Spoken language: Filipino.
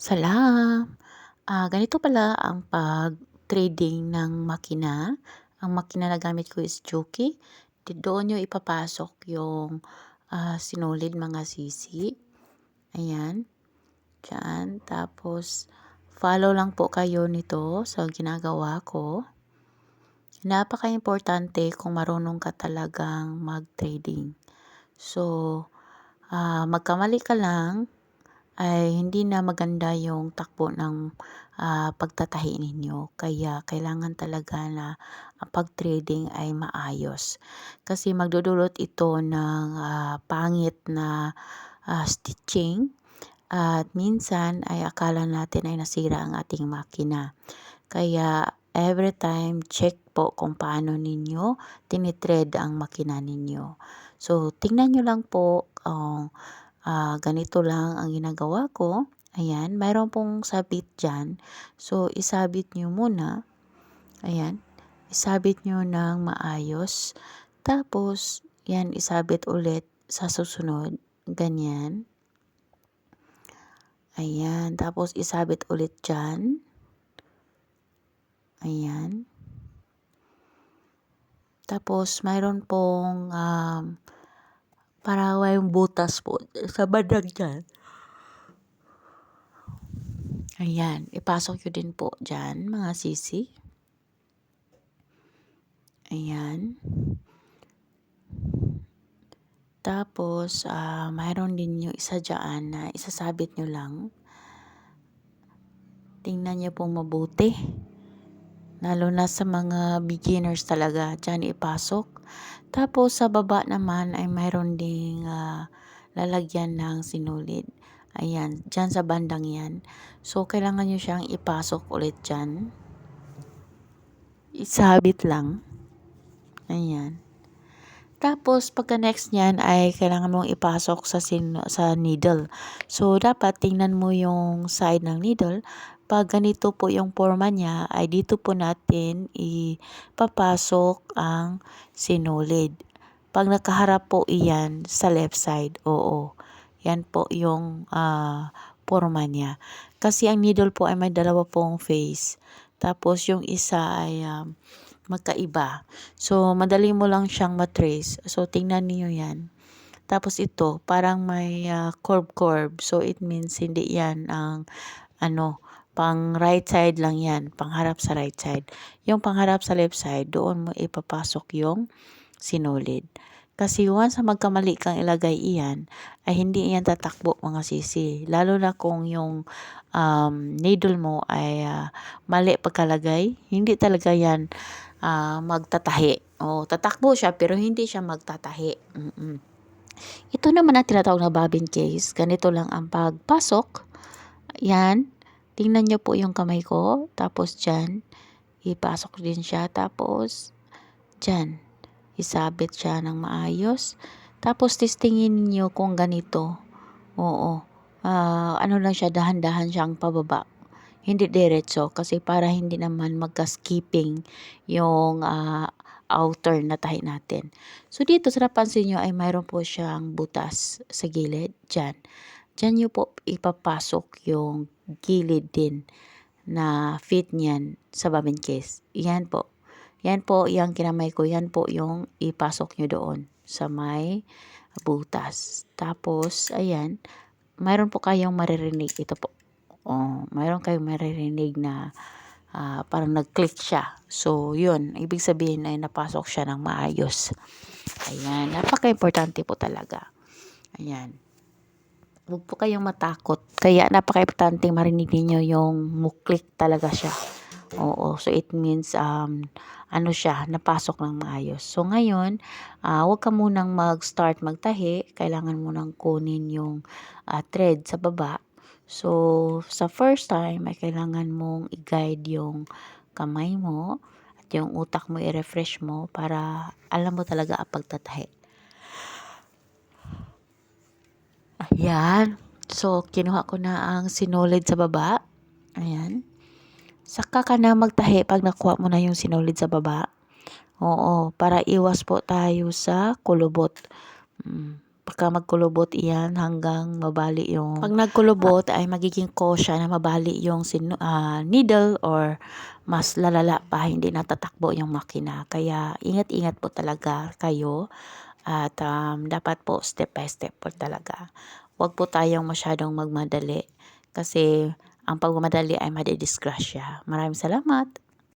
Salam. Ganito pala ang pag-trading ng makina. Ang makina na gamit ko is Juki. Doon nyo ipapasok yung sinulid mga sisi. Ayan. Diyan. Tapos, follow lang po kayo nito sa ginagawa ko. Napaka-importante kung marunong ka talagang mag-trading. So, magkamali ka lang, ay hindi na maganda yung takbo ng pagtatahi ninyo. Kaya kailangan talaga na ang pag-trading ay maayos. Kasi magdudulot ito ng pangit na stitching at minsan ay akala natin ay nasira ang ating makina. Kaya every time check po kung paano ninyo tinitread ang makina ninyo. So tingnan nyo lang po ganito lang ang ginagawa ko. Ayan, mayroon pong sabit dyan. So, isabit nyo muna. Ayan, isabit nyo ng maayos. Tapos, yan, isabit ulit sa susunod. Ganyan. Ayan, tapos isabit ulit dyan. Ayan. Tapos, mayroon pong yung butas po sa bandang dyan. Ayan, ipasok nyo din po dyan mga sisi. Ayan. Tapos, mayroon din yung isa dyan na isasabit nyo lang. Tingnan nyo pong mabuti. Lalo na sa mga beginners talaga, dyan ipasok. Tapos, sa baba naman ay mayroon ding lalagyan ng sinulid. Ayan, dyan sa bandang yan. So, kailangan nyo siyang ipasok ulit dyan. Isabit lang. Ayan. Tapos, pagka next niyan ay kailangan mong ipasok sa needle. So, dapat tingnan mo yung side ng needle. Pag ganito po yung forma niya, ay dito po natin ipapasok ang sinulid. Pag nakaharap po iyan sa left side, oo. Yan po yung forma niya. Kasi ang needle po ay may dalawa pong face. Tapos, yung isa ay magkaiba. So, madali mo lang siyang matrace. So, tingnan niyo yan. Tapos ito, parang may curve. So, it means hindi yan ang pang right side lang yan. Pangharap sa right side. Yung pangharap sa left side, doon mo ipapasok yung sinulid. Kasi once na magkamali kang ilagay iyan, ay hindi yan tatakbo mga sisi. Lalo na kung yung needle mo ay mali pagkalagay, hindi talaga yan magtatahi. O, tatakbo siya pero hindi siya magtatahi. Ito naman ang tinatawag na bobbin case. Ganito lang ang pagpasok. Yan. Tingnan nyo po yung kamay ko. Tapos dyan, ipasok din siya. Tapos, dyan, isabit siya ng maayos. Tapos, testingin niyo kung ganito. Oo. Ano lang siya, dahan-dahan siyang pababa. Hindi diretso kasi para hindi naman magka-skipping yung outer na tahi natin. So dito sa napansin nyo ay mayroon po siyang butas sa gilid. Dyan. Dyan nyo po ipapasok yung gilid din na fit niyan sa bobbin case. Yan po. Yan po yung kinamay ko. Yan po yung ipasok nyo doon sa may butas. Tapos, ayan. Mayroon po kayong maririnig. Ito po. Mayroon kayong maririnig na parang nag-click siya. So, yun. Ibig sabihin ay napasok siya ng maayos. Ayan. Napaka-importante po talaga. Ayan. Huwag po kayong matakot. Kaya napaka-importante marinig niyo yung muklik talaga siya. Oo. So, it means siya, napasok ng maayos. So, ngayon, huwag ka munang mag-start magtahi. Kailangan mo nang kunin yung thread sa baba. So, sa first time, ay kailangan mong i-guide yung kamay mo at yung utak mo i-refresh mo para alam mo talaga ang pagtatahi. Ayan. So, kinuha ko na ang sinulid sa baba. Ayan. Saka ka na magtahi pag nakuha mo na yung sinulid sa baba. Oo, para iwas po tayo sa kulubot. baka magkulubot iyan hanggang mabali yung, pag nagkulubot ay magiging cause siya na mabali yung needle or mas lalala pa, hindi natatakbo yung makina. Kaya ingat-ingat po talaga kayo at dapat po step by step po talaga. Huwag po tayong masyadong magmadali kasi ang pagmamadali ay madidisgrasya. Maraming salamat.